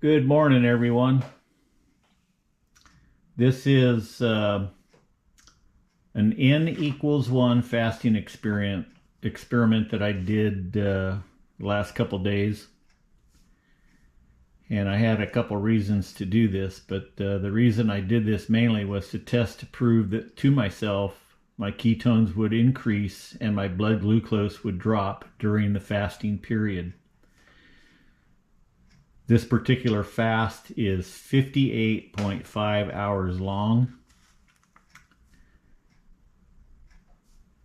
Good morning, everyone. This is an N=1 fasting experiment that I did the last couple days. And I had a couple reasons to do this, but the reason I did this mainly was to test to prove that to myself my ketones would increase and my blood glucose would drop during the fasting period. This particular fast is 58.5 hours long.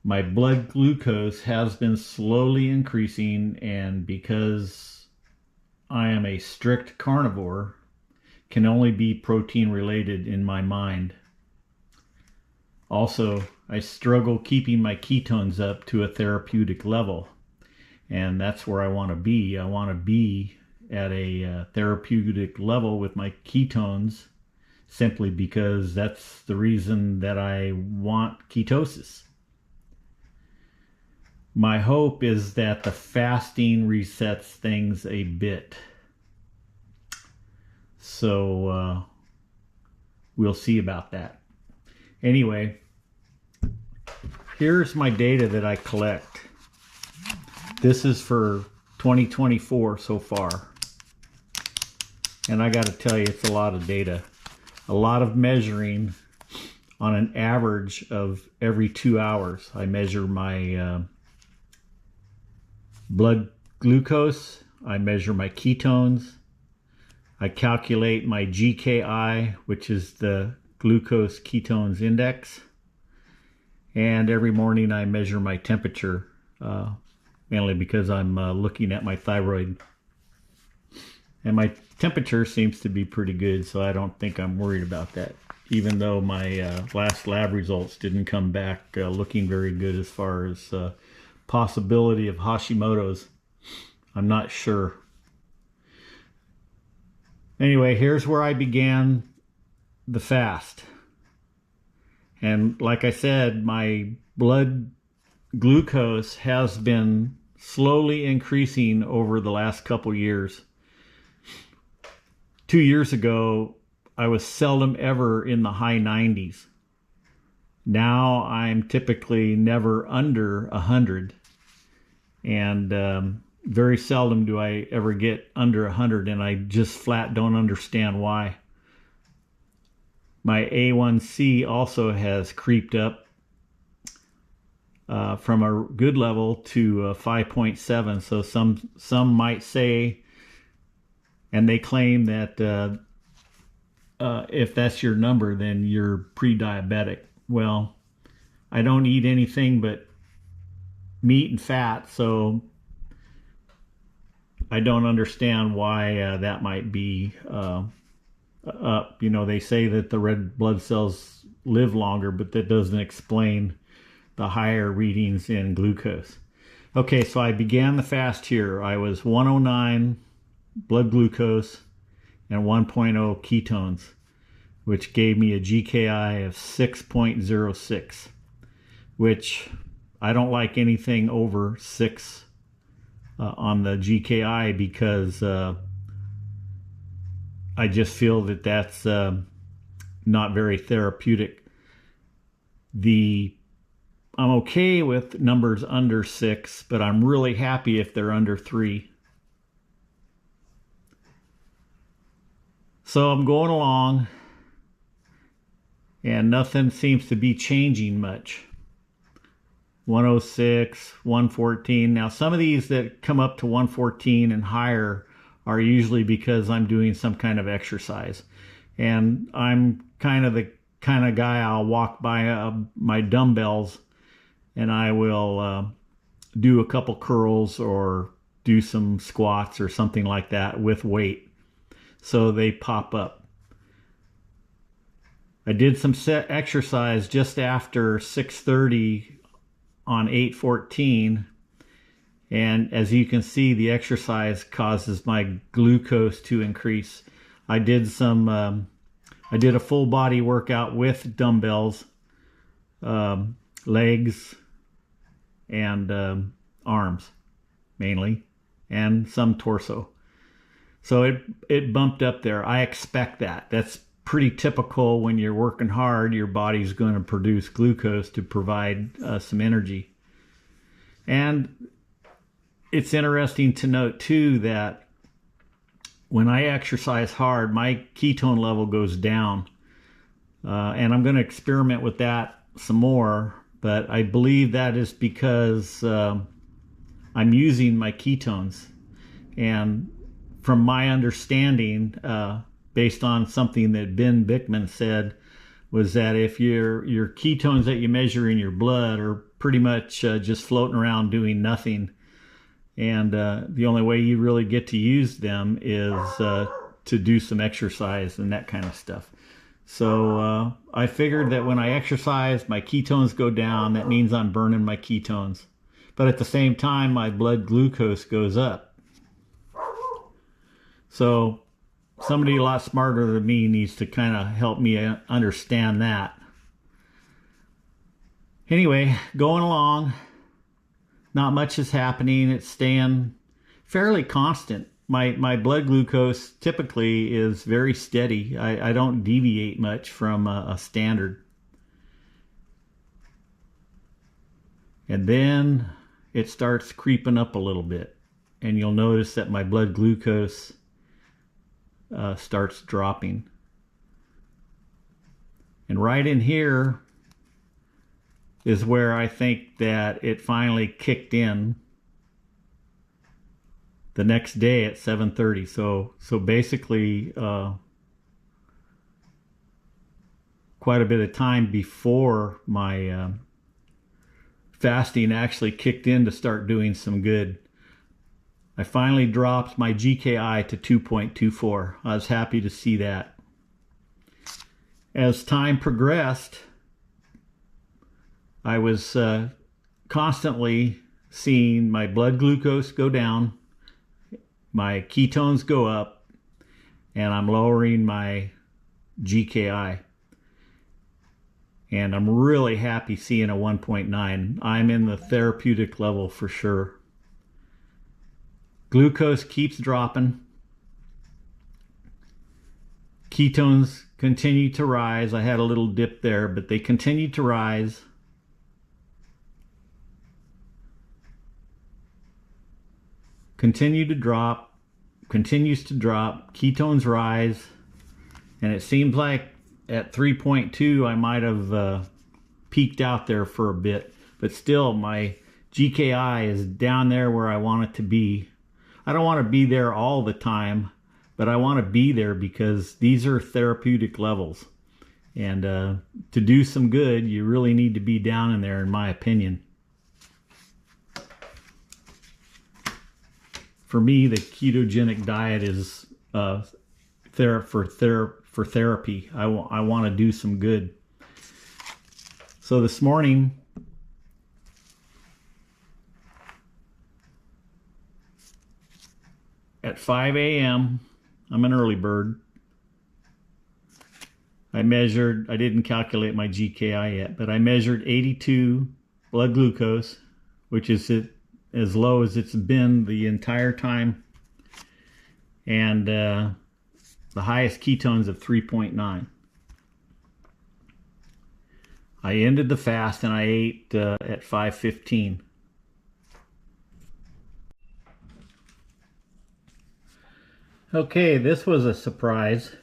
My blood glucose has been slowly increasing, and because I am a strict carnivore, can only be protein related in my mind. Also, I struggle keeping my ketones up to a therapeutic level, and that's where I want to be. I want to be at a therapeutic level with my ketones, simply because that's the reason that I want ketosis. My hope is that the fasting resets things a bit. So we'll see about that. Anyway, here's my data that I collect. This is for 2024 so far. And I got to tell you, it's a lot of data. A lot of measuring on an average of every 2 hours. I measure my blood glucose. I measure my ketones. I calculate my GKI, which is the glucose ketones index. And every morning I measure my temperature, mainly because I'm looking at my thyroid. And my temperature seems to be pretty good, so I don't think I'm worried about that. Even though my last lab results didn't come back looking very good as far as possibility of Hashimoto's. I'm not sure. Anyway, here's where I began the fast. And like I said, my blood glucose has been slowly increasing over the last couple years. 2 years ago, I was seldom ever in the high 90s. Now I'm typically never under 100. And very seldom do I ever get under 100, and I just flat don't understand why. My A1C also has creeped up from a good level to 5.7. So some might say, and they claim that if that's your number, then you're pre-diabetic. Well, I don't eat anything but meat and fat, so I don't understand why that might be up. You know, they say that the red blood cells live longer, but that doesn't explain the higher readings in glucose. Okay, so I began the fast here. I was 109 blood glucose and 1.0 ketones, which gave me a GKI of 6.06, which I don't like anything over 6 on the GKI, because I just feel that that's not very therapeutic. I'm okay with numbers under 6, but I'm really happy if they're under 3. So I'm going along, and nothing seems to be changing much. 106, 114. Now, some of these that come up to 114 and higher are usually because I'm doing some kind of exercise. And I'm the kind of guy, I'll walk by my dumbbells and I will do a couple curls or do some squats or something like that with weight. So they pop up. I did some set exercise just after 6:30 on 8/14, and as you can see, the exercise causes my glucose to increase. I did a full body workout with dumbbells, legs and arms mainly, and some torso. So it bumped up there. I expect that. That's pretty typical. When you're working hard, your body's going to produce glucose to provide some energy. And it's interesting to note too that when I exercise hard, my ketone level goes down. And I'm going to experiment with that some more, but I believe that is because I'm using my ketones. And from my understanding, based on something that Ben Bickman said, was that if your ketones that you measure in your blood are pretty much just floating around doing nothing, and the only way you really get to use them is to do some exercise and that kind of stuff. So I figured that when I exercise, my ketones go down. That means I'm burning my ketones. But at the same time, my blood glucose goes up. So somebody a lot smarter than me needs to kind of help me understand that. Anyway, going along, not much is happening. It's staying fairly constant. My blood glucose typically is very steady. I don't deviate much from a standard. And then it starts creeping up a little bit. And you'll notice that my blood glucose starts dropping. And right in here is where I think that it finally kicked in the next day at 7:30. So basically quite a bit of time before my fasting actually kicked in to start doing some good. I finally dropped my GKI to 2.24. I was happy to see that. As time progressed, I was constantly seeing my blood glucose go down, my ketones go up, and I'm lowering my GKI. And I'm really happy seeing a 1.9. I'm in the therapeutic level for sure. Glucose keeps dropping. Ketones continue to rise. I had a little dip there, but they continue to rise. Continue to drop, continues to drop, ketones rise, and it seems like at 3.2 I might have peaked out there for a bit, but still my GKI is down there where I want it to be. I don't want to be there all the time, but I want to be there because these are therapeutic levels, and to do some good you really need to be down in there, in my opinion. For me, the ketogenic diet is for therapy. I want to do some good. So this morning, at 5 a.m., I'm an early bird. I didn't calculate my GKI yet, but I measured 82 blood glucose, which is as low as it's been the entire time, and the highest ketones of 3.9. I ended the fast and I ate at 5:15. Okay, this was a surprise.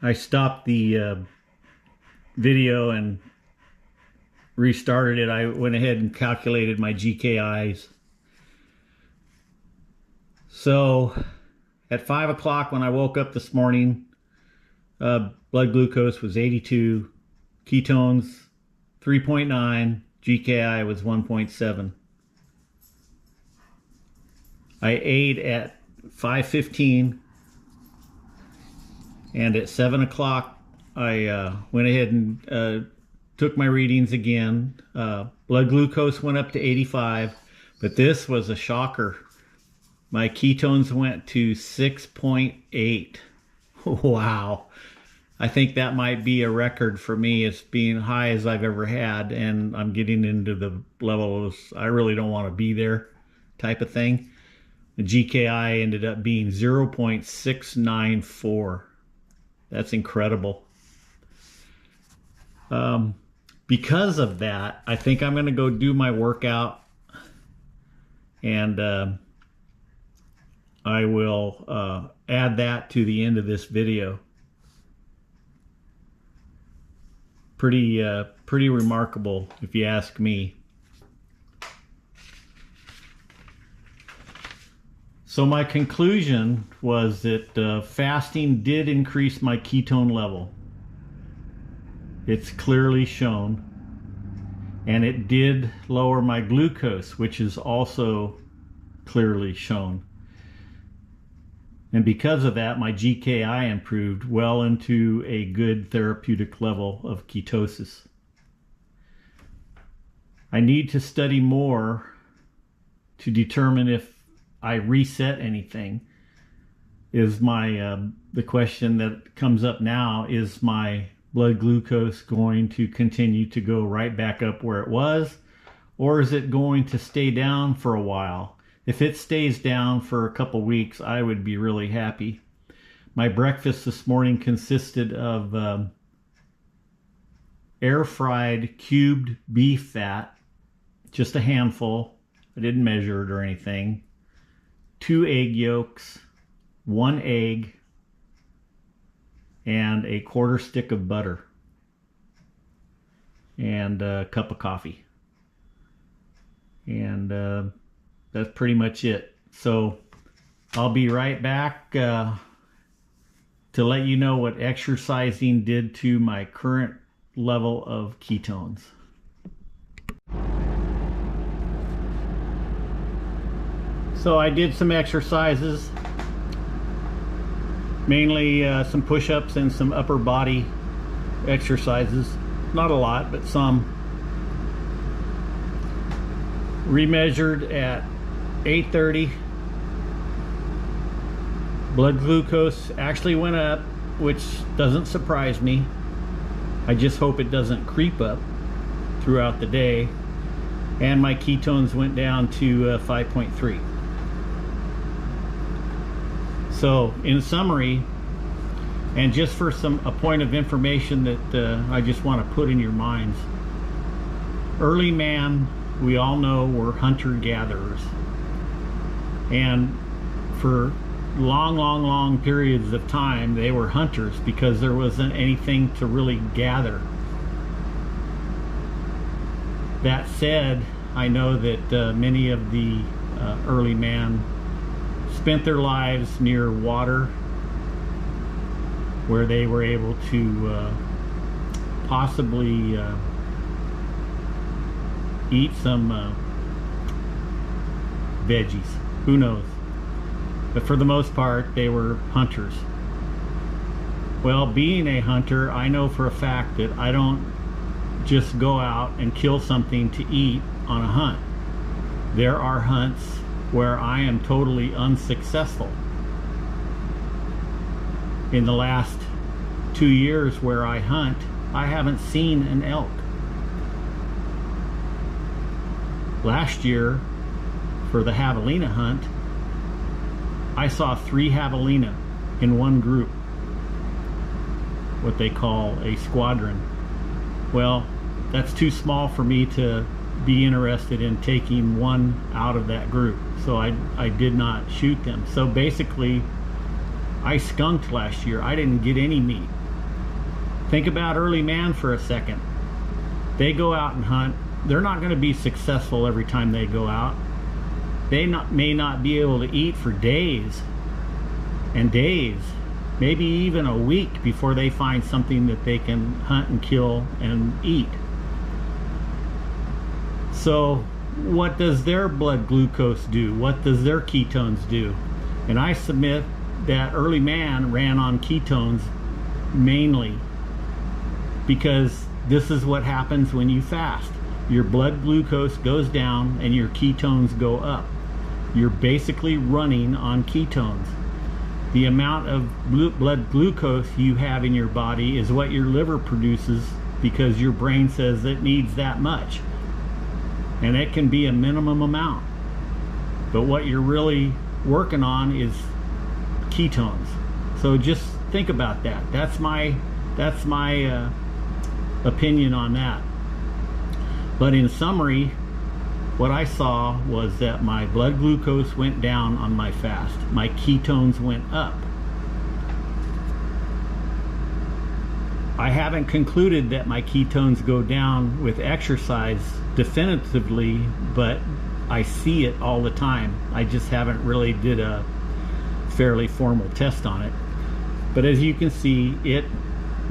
I stopped the video and restarted it. I went ahead and calculated my GKIs. So at 5 o'clock when I woke up this morning, blood glucose was 82, ketones 3.9, GKI was 1.7. I ate at 5:15, and at 7 o'clock I went ahead and took my readings again. Blood glucose went up to 85, but this was a shocker. My ketones went to 6.8. Wow. I think that might be a record for me. It's being high as I've ever had, and I'm getting into the levels I really don't want to be there. type of thing. The GKI ended up being 0.694. That's incredible. Because of that, I think I'm going to go do my workout, and I will add that to the end of this video. Pretty remarkable, if you ask me. So my conclusion was that fasting did increase my ketone level. It's clearly shown. And it did lower my glucose, which is also clearly shown. And because of that, my GKI improved well into a good therapeutic level of ketosis. I need to study more to determine if I reset anything. Is my the question that comes up now, is my blood glucose going to continue to go right back up where it was, or is it going to stay down for a while? If it stays down for a couple weeks, I would be really happy. My breakfast this morning consisted of air-fried cubed beef fat, just a handful. I didn't measure it or anything. 2 egg yolks, 1 egg, and a 1/4 stick of butter, and a cup of coffee. And that's pretty much it. So I'll be right back to let you know what exercising did to my current level of ketones. So I did some exercises, mainly some push-ups and some upper body exercises. Not a lot, but some. Remeasured at 8:30. Blood glucose actually went up, which doesn't surprise me. I just hope it doesn't creep up throughout the day. And my ketones went down to 5.3. So in summary, and just for a point of information that I just want to put in your minds, early man, we all know, were hunter-gatherers, and for long periods of time they were hunters because there wasn't anything to really gather. That said, I know that many of the early man spent their lives near water, where they were able to possibly eat some veggies. Who knows? But for the most part, they were hunters. Well, being a hunter, I know for a fact that I don't just go out and kill something to eat on a hunt. There are hunts where I am totally unsuccessful. In the last 2 years where I hunt, I haven't seen an elk. Last year, for the javelina hunt, I saw 3 javelina in one group, what they call a squadron. Well, that's too small for me to be interested in taking one out of that group, so I did not shoot them. So basically, I skunked last year. I didn't get any meat. Think about early man for a second. They go out and hunt. They're not going to be successful every time they go out. They may not be able to eat for days and days, maybe even a week, before they find something that they can hunt and kill and eat. So what does their blood glucose do? What does their ketones do? And I submit that early man ran on ketones mainly, because this is what happens when you fast. Your blood glucose goes down and your ketones go up. You're basically running on ketones. The amount of blood glucose you have in your body is what your liver produces, because your brain says it needs that much. And it can be a minimum amount. but what you're really working on is ketones. So just think about that. That's my opinion on that. But in summary, what I saw was that my blood glucose went down on my fast. My ketones went up. I haven't concluded that my ketones go down with exercise definitively, but I see it all the time. I just haven't really did a fairly formal test on it. But as you can see, it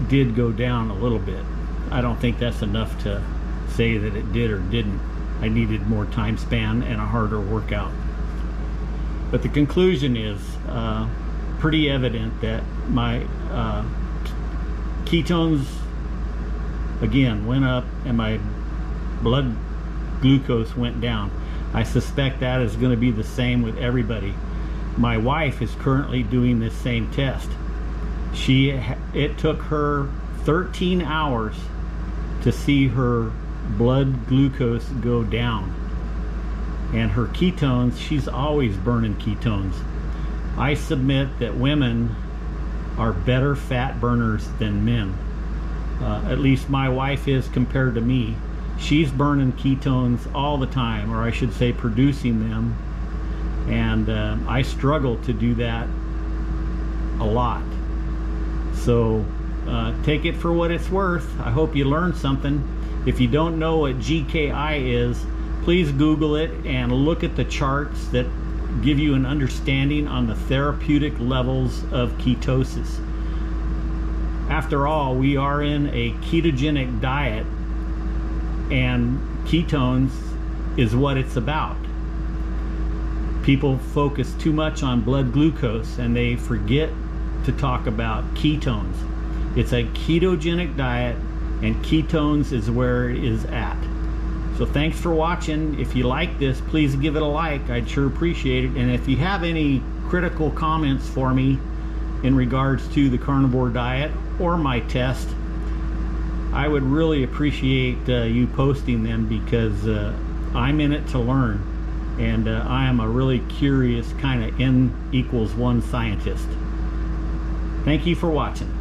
did go down a little bit. I don't think that's enough to say that it did or didn't. I needed more time span and a harder workout. But the conclusion is pretty evident that my ketones again went up and my blood glucose went down. I suspect that is going to be the same with everybody. My wife is currently doing this same test. It took her 13 hours to see her blood glucose go down, and her ketones, she's always burning ketones. I submit that women are better fat burners than men. At least my wife is compared to me. She's burning ketones all the time, or I should say producing them, and I struggle to do that a lot. So take it for what it's worth. I hope you learned something. If you don't know what GKI is, please Google it and look at the charts that give you an understanding on the therapeutic levels of ketosis. After all, we are in a ketogenic diet, and ketones is what it's about. People focus too much on blood glucose and they forget to talk about ketones. It's a ketogenic diet, and ketones is where it is at. So thanks for watching. If you like this, please give it a like. I'd sure appreciate it. And if you have any critical comments for me in regards to the carnivore diet or my test, I would really appreciate you posting them, because I'm in it to learn, and I am a really curious kind of N=1 scientist. Thank you for watching.